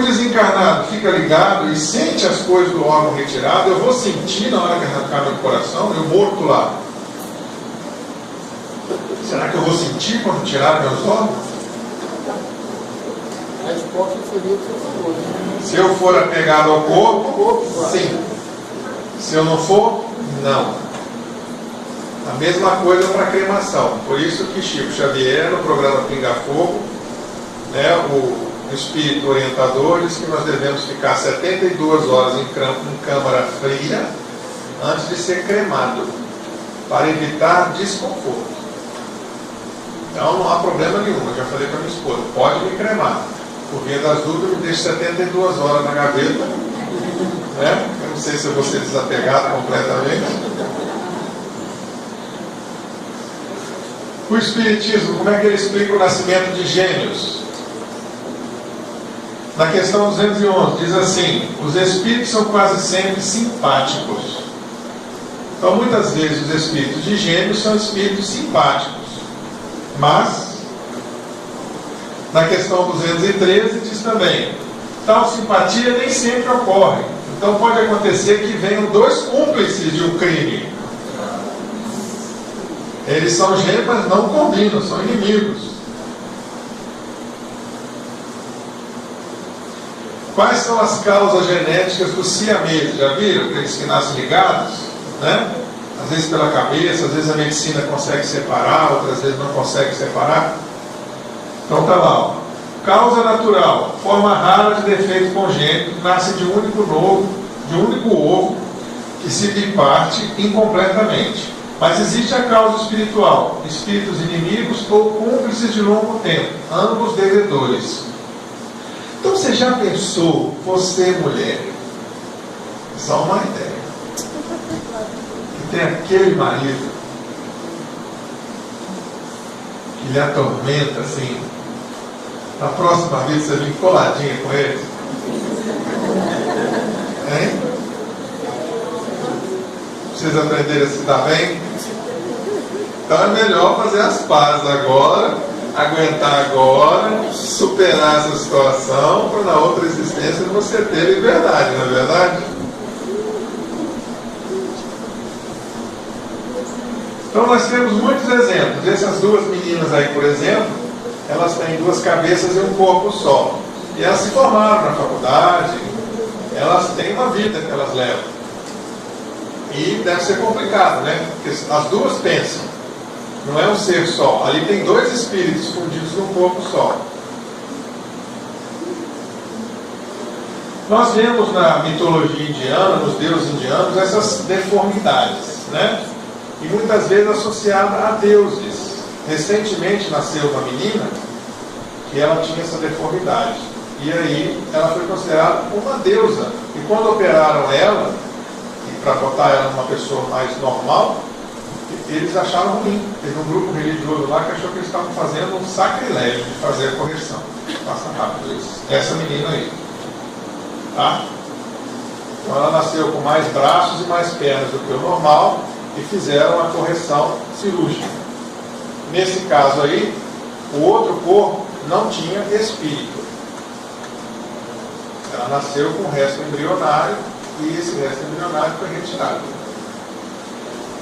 desencarnado fica ligado e sente as coisas do órgão retirado, eu vou sentir na hora que arrancar meu coração, eu morto lá. Será que eu vou sentir quando tirar meus órgãos? A resposta seria o que você falou. Se eu for apegado ao corpo, sim. Se eu não for, não. A mesma coisa para a cremação. Por isso que Chico Xavier, no programa Pinga Fogo, né, o espírito orientador diz que nós devemos ficar 72 horas em câmara fria antes de ser cremado, para evitar desconforto. Então não há problema nenhum. Eu já falei para minha esposa, pode me cremar. Por via das dúvidas, me deixe 72 horas na gaveta, né? Eu não sei se eu vou ser desapegado completamente. O Espiritismo, como é que ele explica o nascimento de gêmeos? Na questão 211, diz assim: os espíritos são quase sempre simpáticos. Então, muitas vezes, os espíritos de gêmeos são espíritos simpáticos. Mas, na questão 213, diz também: tal simpatia nem sempre ocorre. Então, pode acontecer que venham dois cúmplices de um crime. Eles são gêmeos, mas não combinam, são inimigos. Quais são as causas genéticas dos siameses? Já viram? Aqueles que nascem ligados, né? Às vezes pela cabeça, às vezes a medicina consegue separar, outras vezes não consegue separar. Então está lá, ó. Causa natural: forma rara de defeito congênito, nasce de um único ovo, que se biparte incompletamente. Mas existe a causa espiritual: espíritos inimigos ou cúmplices de longo tempo, ambos devedores. Então você já pensou, você mulher, só uma ideia, que tem aquele marido que lhe atormenta assim, na próxima vida você vem coladinha com ele? Hein? Vocês aprenderam a se dar bem? Então é melhor fazer as pazes agora, aguentar agora, superar essa situação, para na outra existência você ter liberdade, não é verdade? Então nós temos muitos exemplos. Essas duas meninas aí, por exemplo, elas têm duas cabeças e um corpo só. E elas se formaram na faculdade, elas têm uma vida que elas levam. E deve ser complicado, né? Porque as duas pensam. Não é um ser só. Ali tem dois espíritos fundidos num corpo só. Nós vemos na mitologia indiana, nos deuses indianos, essas deformidades, né? E muitas vezes associada a deuses. Recentemente nasceu uma menina que ela tinha essa deformidade. E aí ela foi considerada uma deusa. E quando operaram ela, para botar ela numa pessoa mais normal, eles acharam ruim. Teve um grupo religioso lá que achou que eles estavam fazendo um sacrilégio de fazer a correção. Passa rápido isso. Essa menina aí. Tá? Então ela nasceu com mais braços e mais pernas do que o normal e fizeram a correção cirúrgica. Nesse caso aí, o outro corpo não tinha espírito. Ela nasceu com o resto embrionário e esse resto embrionário foi retirado.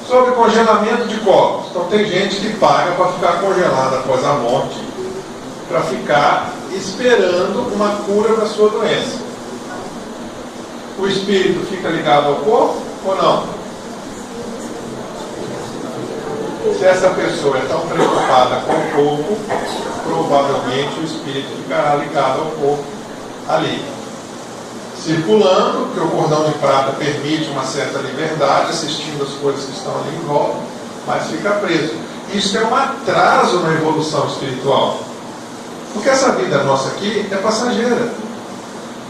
Sobre congelamento de corpos. Então tem gente que paga para ficar congelada após a morte, para ficar esperando uma cura da sua doença. O espírito fica ligado ao corpo ou não? Se essa pessoa é tão preocupada com o corpo, provavelmente o espírito ficará ligado ao corpo ali, circulando, porque o cordão de prata permite uma certa liberdade, assistindo as coisas que estão ali em volta, mas fica preso. Isso é um atraso na evolução espiritual, porque essa vida nossa aqui é passageira.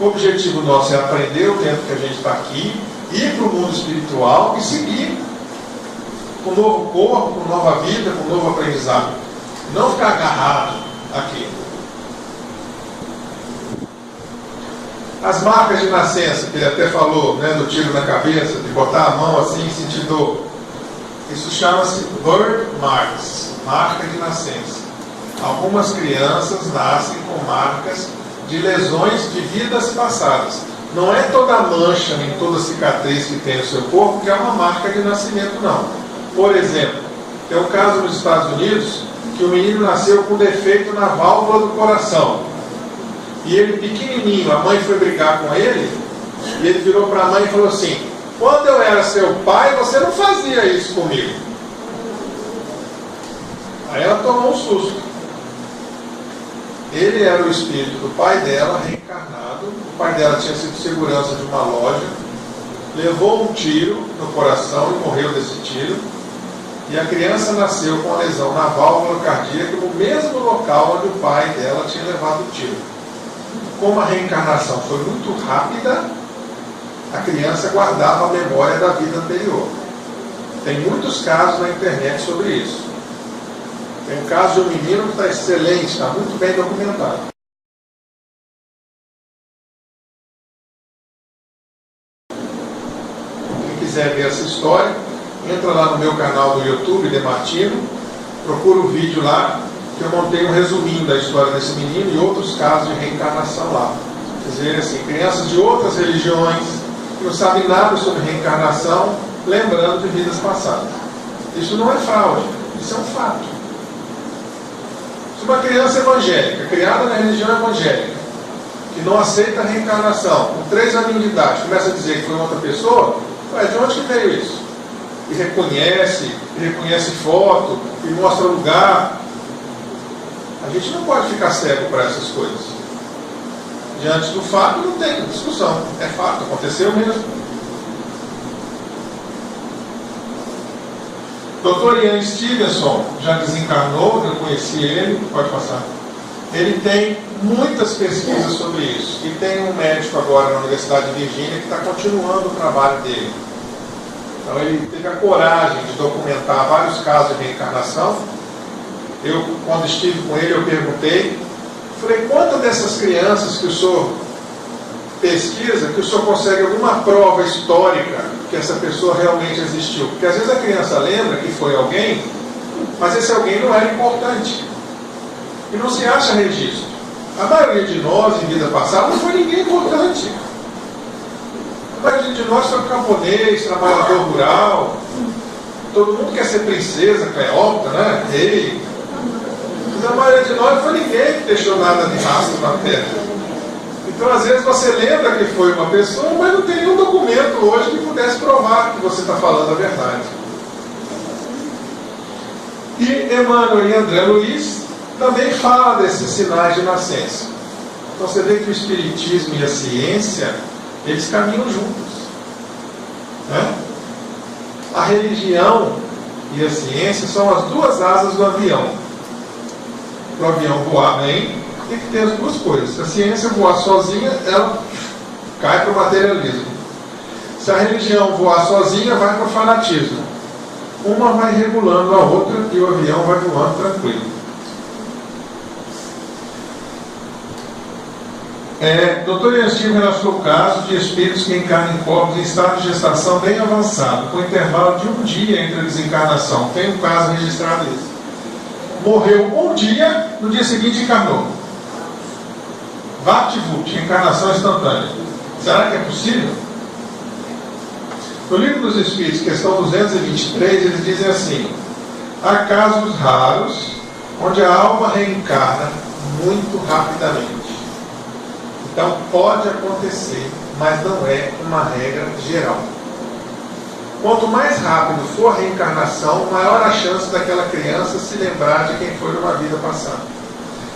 O objetivo nosso é aprender o tempo que a gente está aqui, ir para o mundo espiritual e seguir com um novo corpo, com nova vida, com um novo aprendizado. Não ficar agarrado aqui. As marcas de nascença, que ele até falou, né, do tiro na cabeça, de botar a mão assim e sentir dor. Isso chama-se birth marks, marca de nascença. Algumas crianças nascem com marcas de lesões de vidas passadas. Não é toda mancha, nem toda cicatriz que tem no seu corpo que é uma marca de nascimento, não. Por exemplo, tem um caso nos Estados Unidos que o menino nasceu com defeito na válvula do coração. E ele pequenininho, a mãe foi brigar com ele, e ele virou para a mãe e falou assim: quando eu era seu pai, você não fazia isso comigo. Aí ela tomou um susto. Ele era o espírito do pai dela, reencarnado. O pai dela tinha sido segurança de uma loja, levou um tiro no coração e morreu desse tiro. E a criança nasceu com a lesão na válvula cardíaca no mesmo local onde o pai dela tinha levado o tiro. Como a reencarnação foi muito rápida, a criança guardava a memória da vida anterior. Tem muitos casos na internet sobre isso. Tem um caso de um menino que está excelente, está muito bem documentado. Quem quiser ver essa história, entra lá no meu canal do YouTube, Demartino, procura o vídeo lá, que eu montei um resuminho da história desse menino e outros casos de reencarnação lá. Quer dizer, assim, crianças de outras religiões que não sabem nada sobre reencarnação, lembrando de vidas passadas. Isso não é fraude, isso é um fato. Se uma criança evangélica, criada na religião evangélica, que não aceita a reencarnação, com 3 aninhos de idade, começa a dizer que foi outra pessoa, de onde que veio isso? E reconhece foto, e mostra lugar. A gente não pode ficar cego para essas coisas. Diante do fato não tem discussão. É fato, aconteceu mesmo. Dr. Ian Stevenson já desencarnou, eu conheci ele, pode passar. Ele tem muitas pesquisas sobre isso. E tem um médico agora na Universidade de Virgínia que está continuando o trabalho dele. Então ele teve a coragem de documentar vários casos de reencarnação. Eu, quando estive com ele, eu perguntei, falei, quantas dessas crianças que o senhor pesquisa, que o senhor consegue alguma prova histórica que essa pessoa realmente existiu? Porque às vezes a criança lembra que foi alguém, mas esse alguém não era importante. E não se acha registro. A maioria de nós, em vida passada, não foi ninguém importante. A maioria de nós foi camponês, trabalhador rural. Todo mundo quer ser princesa, Cleópatra, né? Rei. Mas a maioria de nós não foi ninguém que deixou nada de rastro na terra. Então, às vezes, você lembra que foi uma pessoa, mas não tem nenhum documento hoje que pudesse provar que você está falando a verdade. E Emmanuel e André Luiz também falam desses sinais de nascença. Então, você vê que o Espiritismo e a ciência, eles caminham juntos. Né? A religião e a ciência são as duas asas do avião. Para o avião voar bem, tem que ter as duas coisas. Se a ciência voar sozinha, ela cai para o materialismo. Se a religião voar sozinha, vai para o fanatismo. Uma vai regulando a outra e o avião vai voando tranquilo. Dr. Ian Stevenson relatou o caso de espíritos que encarnam em corpos em estado de gestação bem avançado, com intervalo de 1 dia entre a desencarnação. Tem um caso registrado isso. Morreu 1 dia, no dia seguinte encarnou. Vapt-vupt, encarnação instantânea. Será que é possível? No Livro dos Espíritos, questão 223, eles dizem assim: há casos raros onde a alma reencarna muito rapidamente. Então pode acontecer, mas não é uma regra geral. Quanto mais rápido for a reencarnação, maior a chance daquela criança se lembrar de quem foi numa vida passada.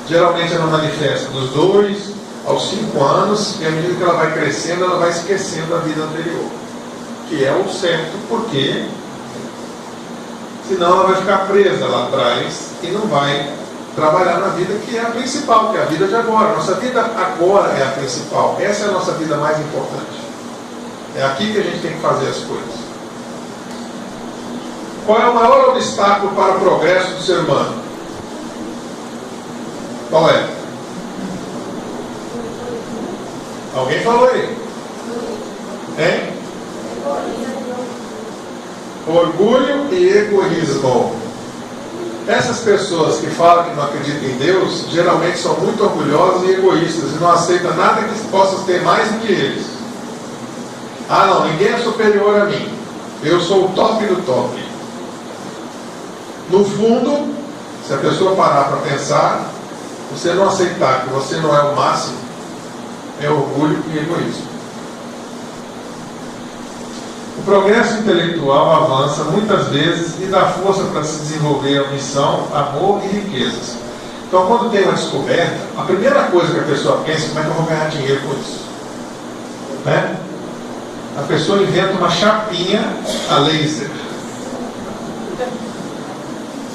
Geralmente ela manifesta dos 2 aos 5 anos, e à medida que ela vai crescendo, ela vai esquecendo a vida anterior. Que é o certo, porque senão ela vai ficar presa lá atrás e não vai trabalhar na vida que é a principal, que é a vida de agora. Nossa vida agora é a principal. Essa é a nossa vida mais importante. É aqui que a gente tem que fazer as coisas. Qual é o maior obstáculo para o progresso do ser humano? Qual é? Alguém falou aí? Hein? Orgulho e egoísmo. Essas pessoas que falam que não acreditam em Deus, geralmente são muito orgulhosas e egoístas e não aceitam nada que possa ter mais do que eles. Ah não, ninguém é superior a mim. Eu sou o top do top. No fundo, se a pessoa parar para pensar, você não aceitar que você não é o máximo, é orgulho e egoísmo. O progresso intelectual avança muitas vezes e dá força para se desenvolver a missão, amor e riquezas. Então, quando tem uma descoberta, a primeira coisa que a pessoa pensa é como é que eu vou ganhar dinheiro com isso. Né? A pessoa inventa uma chapinha a laser.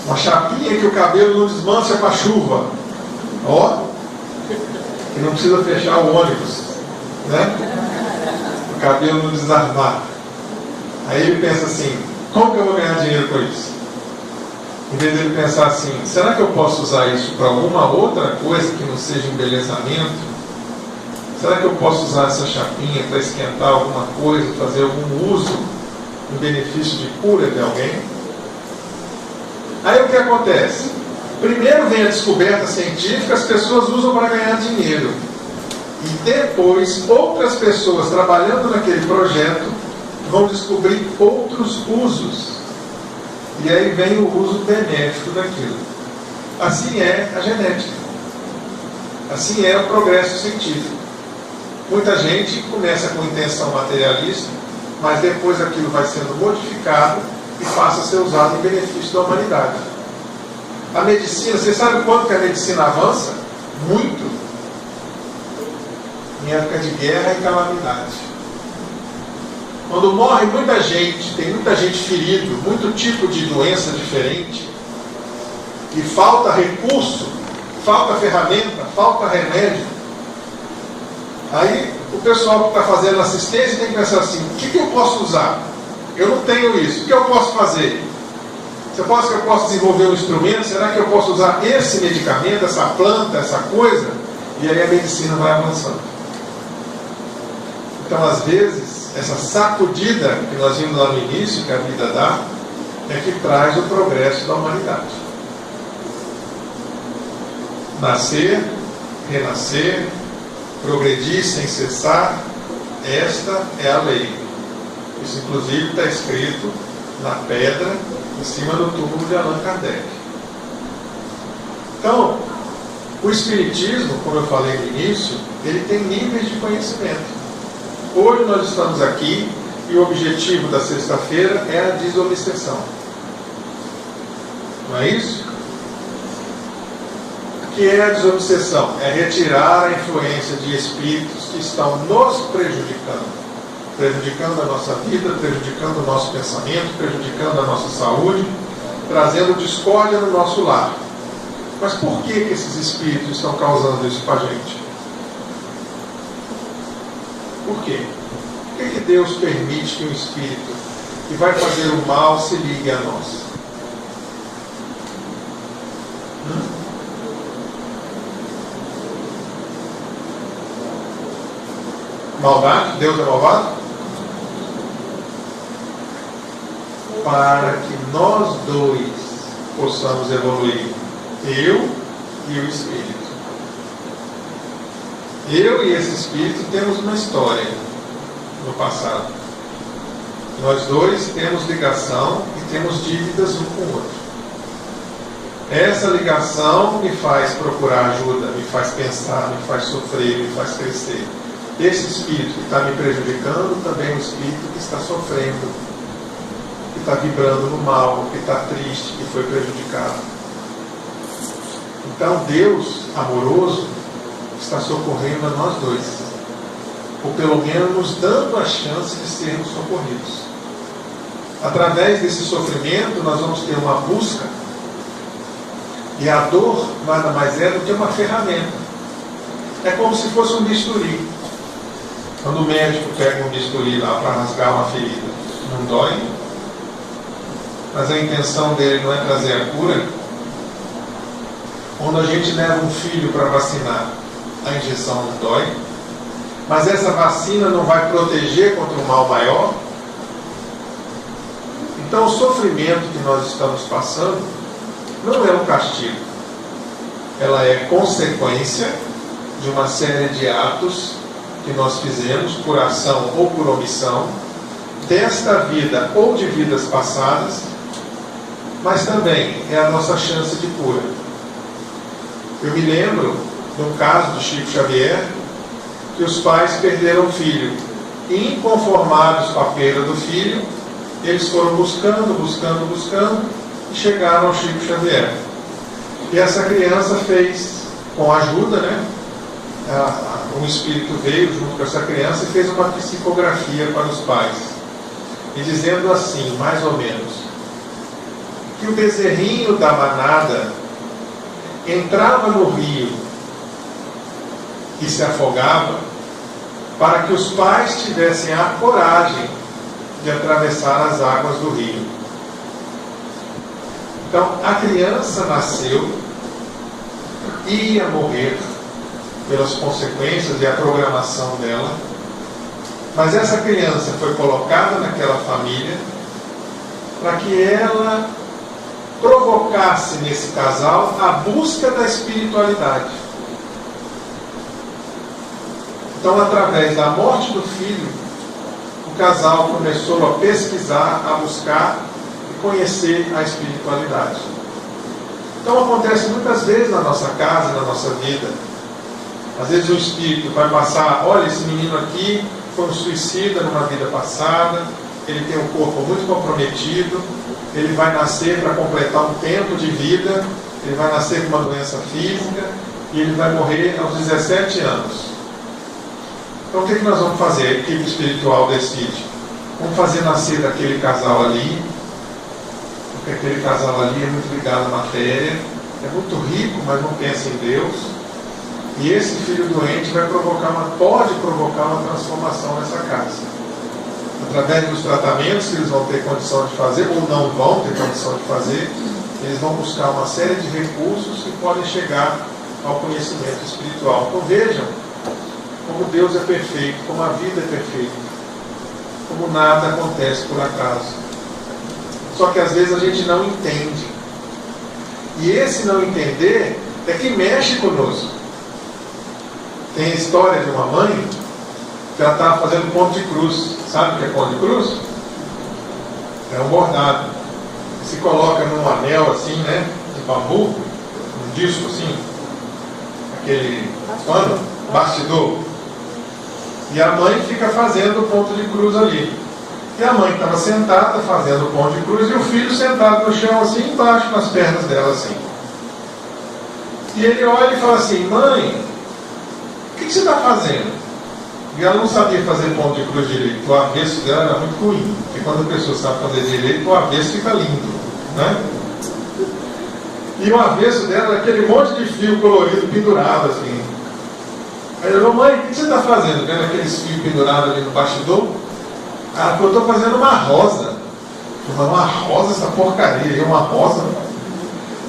Uma chapinha que o cabelo não desmancha com a chuva. Ó, que não precisa fechar o ônibus, né? O cabelo não desarmar. Aí ele pensa assim, como que eu vou ganhar dinheiro com isso? Em vez de ele pensar assim, será que eu posso usar isso para alguma outra coisa que não seja embelezamento? Será que eu posso usar essa chapinha para esquentar alguma coisa, fazer algum uso em benefício de cura de alguém? Aí o que acontece? Primeiro vem a descoberta científica, as pessoas usam para ganhar dinheiro. E depois, outras pessoas trabalhando naquele projeto vão descobrir outros usos. E aí vem o uso benéfico daquilo. Assim é a genética. Assim é o progresso científico. Muita gente começa com intenção materialista, mas depois aquilo vai sendo modificado e passa a ser usado em benefício da humanidade. A medicina, você sabe quanto que a medicina avança? Muito. Em época de guerra e calamidade. Quando morre muita gente, tem muita gente ferida, muito tipo de doença diferente, e falta recurso, falta ferramenta, falta remédio, aí o pessoal que está fazendo assistência tem que pensar assim, o que eu posso usar? Eu não tenho isso, o que eu posso fazer? Eu posso desenvolver um instrumento? Será que eu posso usar esse medicamento, essa planta, essa coisa? E aí a medicina vai avançando. Então, às vezes, essa sacudida que nós vimos lá no início, que a vida dá, é que traz o progresso da humanidade. Nascer, renascer, progredir sem cessar, esta é a lei. Isso, inclusive, está escrito na pedra em cima do túmulo de Allan Kardec. Então, o Espiritismo, como eu falei no início, ele tem níveis de conhecimento. Hoje nós estamos aqui e o objetivo da sexta-feira é a desobsessão. Não é isso? O que é a desobsessão? É retirar a influência de espíritos que estão nos prejudicando. Prejudicando a nossa vida, prejudicando o nosso pensamento, prejudicando a nossa saúde, trazendo discórdia no nosso lar. Mas por que esses espíritos estão causando isso com a gente? Por quê? Por que Deus permite que um espírito que vai fazer o mal se ligue a nós? Maldade? Deus é malvado? Para que nós dois possamos evoluir, eu e o Espírito. Eu e esse Espírito temos uma história no passado. Nós dois temos ligação e temos dívidas um com o outro. Essa ligação me faz procurar ajuda, me faz pensar, me faz sofrer, me faz crescer. Esse espírito que está me prejudicando também é um espírito que está sofrendo, que está vibrando no mal, que está triste, que foi prejudicado. Então Deus, amoroso, está socorrendo a nós dois, ou pelo menos nos dando a chance de sermos socorridos. Através desse sofrimento nós vamos ter uma busca, e a dor nada mais é do que uma ferramenta. É como se fosse um bisturi. Quando o médico pega um bisturi lá para rasgar uma ferida, não dói, mas a intenção dele não é trazer a cura. Quando a gente leva um filho para vacinar, a injeção não dói, mas essa vacina não vai proteger contra um mal maior. Então o sofrimento que nós estamos passando não é um castigo. Ela é consequência de uma série de atos que nós fizemos por ação ou por omissão, desta vida ou de vidas passadas, mas também é a nossa chance de cura. Eu me lembro de um caso do Chico Xavier, que os pais perderam o filho. E, inconformados com a perda do filho, eles foram buscando, e chegaram ao Chico Xavier. E essa criança fez, com a ajuda, um espírito veio junto com essa criança e fez uma psicografia para os pais. E dizendo assim, mais ou menos, que o bezerrinho da manada entrava no rio e se afogava para que os pais tivessem a coragem de atravessar as águas do rio. Então, a criança nasceu, ia morrer pelas consequências e a programação dela, mas essa criança foi colocada naquela família para que ela provocasse nesse casal a busca da espiritualidade. Então, através da morte do filho, o casal começou a pesquisar, a buscar e conhecer a espiritualidade. Então, acontece muitas vezes na nossa casa, na nossa vida. Às vezes o espírito vai passar, olha, esse menino aqui foi um suicida numa vida passada, ele tem um corpo muito comprometido, ele vai nascer para completar um tempo de vida, ele vai nascer com uma doença física e ele vai morrer aos 17 anos. Então o que nós vamos fazer? A equipe espiritual decide. Vamos fazer nascer daquele casal ali, porque aquele casal ali é muito ligado à matéria, é muito rico, mas não pensa em Deus. E esse filho doente pode provocar uma transformação nessa casa. Através dos tratamentos que eles vão ter condição de fazer, ou não vão ter condição de fazer, eles vão buscar uma série de recursos que podem chegar ao conhecimento espiritual. Então vejam como Deus é perfeito, como a vida é perfeita, como nada acontece por acaso. Só que às vezes a gente não entende. E esse não entender é que mexe conosco. Tem a história de uma mãe que ela estava fazendo ponto de cruz. Sabe o que é ponto de cruz? É um bordado. Se coloca num anel assim, de bambu, um disco assim, aquele pano, bastidor. E a mãe fica fazendo o ponto de cruz ali. E a mãe estava sentada fazendo o ponto de cruz e o filho sentado no chão assim, embaixo nas pernas dela assim. E ele olha e fala assim, mãe, o que você está fazendo? E ela não sabia fazer ponto de cruz direito. O avesso dela era muito ruim. Porque quando a pessoa sabe fazer direito, o avesso fica lindo, E o avesso dela era aquele monte de fio colorido pendurado assim. Aí ela falou, mãe, o que você está fazendo? Vendo aqueles fios pendurados ali no bastidor? Ela falou, eu estou fazendo uma rosa. Eu falei, uma rosa, essa porcaria aí, uma rosa?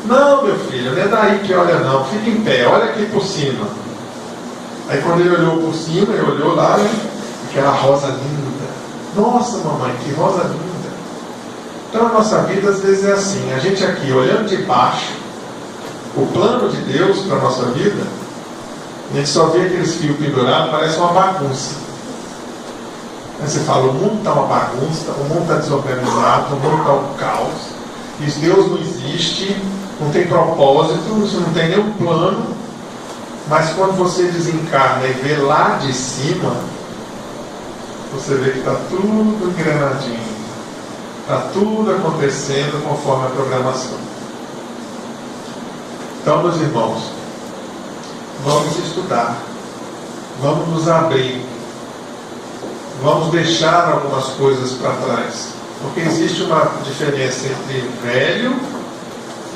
Não, meu filho, não é daí que olha não. Fica em pé, olha aqui por cima. Aí quando ele olhou por cima, ele olhou lá, aquela rosa linda. Nossa, mamãe, que rosa linda. Então a nossa vida às vezes é assim, a gente aqui olhando de baixo, o plano de Deus para a nossa vida, a gente só vê aqueles fios pendurados, parece uma bagunça. Aí você fala, o mundo está uma bagunça, o mundo está desorganizado, o mundo está um caos, e Deus não existe, não tem propósito, você não tem nenhum plano. Mas quando você desencarna e vê lá de cima, você vê que está tudo engrenadinho, está tudo acontecendo conforme a programação. Então, meus irmãos, vamos estudar, vamos nos abrir, vamos deixar algumas coisas para trás, porque existe uma diferença entre velho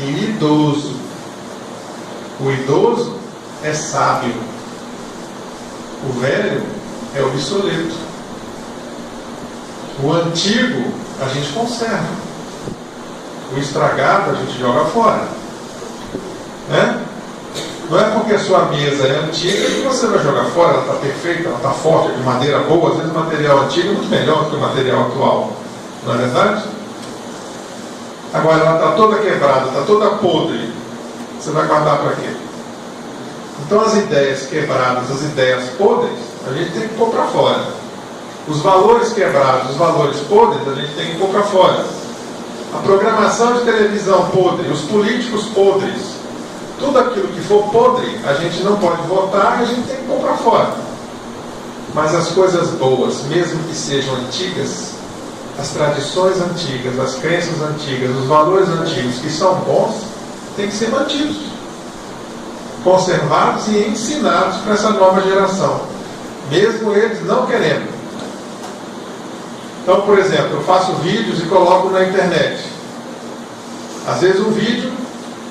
e idoso. O idoso é sábio, o velho é obsoleto. O antigo a gente conserva, o estragado a gente joga fora, Não é porque a sua mesa é antiga que você vai jogar fora, ela está perfeita, ela está forte, de madeira boa. Às vezes o material antigo é muito melhor do que o material atual, não é verdade? Agora ela está toda quebrada, está toda podre. Você vai guardar para quê? Então as ideias quebradas, as ideias podres, a gente tem que pôr para fora. Os valores quebrados, os valores podres, a gente tem que pôr para fora. A programação de televisão podre, os políticos podres, tudo aquilo que for podre, a gente não pode votar e a gente tem que pôr para fora. Mas as coisas boas, mesmo que sejam antigas, as tradições antigas, as crenças antigas, os valores antigos que são bons, têm que ser mantidos, conservados e ensinados para essa nova geração, mesmo eles não querendo. Então, por exemplo, eu faço vídeos e coloco na internet. Às vezes um vídeo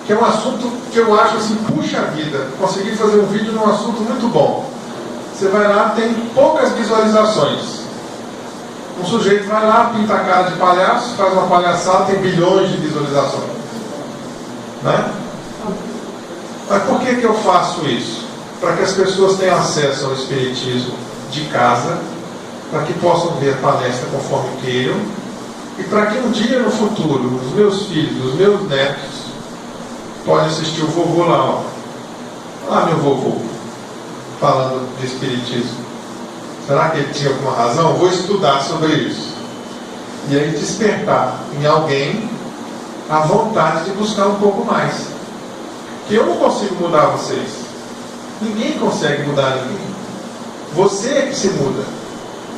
que é um assunto que eu acho assim, puxa vida, consegui fazer um vídeo num assunto muito bom. Você vai lá, tem poucas visualizações. Um sujeito vai lá, pinta a cara de palhaço, faz uma palhaçada, tem bilhões de visualizações. Né? Mas por que eu faço isso? Para que as pessoas tenham acesso ao espiritismo de casa, para que possam ver a palestra conforme queiram, e para que um dia no futuro, os meus filhos, os meus netos, podem assistir o vovô lá, ó. Olha lá meu vovô, falando de espiritismo. Será que ele tinha alguma razão? Vou estudar sobre isso. E aí despertar em alguém a vontade de buscar um pouco mais. Que eu não consigo mudar vocês. Ninguém consegue mudar ninguém. Você é que se muda.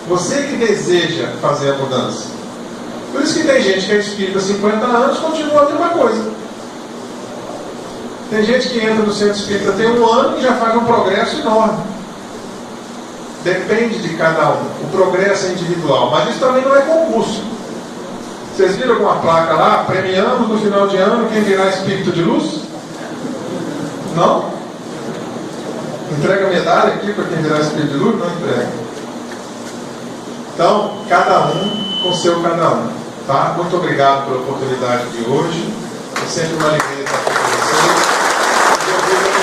Você que deseja fazer a mudança. Por isso que tem gente que é espírita há 50 anos e continua a mesma coisa. Tem gente que entra no centro espírita tem um ano e já faz um progresso enorme. Depende de cada um. O progresso é individual. Mas isso também não é concurso. Vocês viram alguma placa lá? Premiamos no final de ano quem virá espírito de luz? Não? Entrega medalha aqui para quem virá espírito de luz? Não entrega. Então, cada um com seu cada um. Tá? Muito obrigado pela oportunidade de hoje. É sempre uma alegria estar com vocês.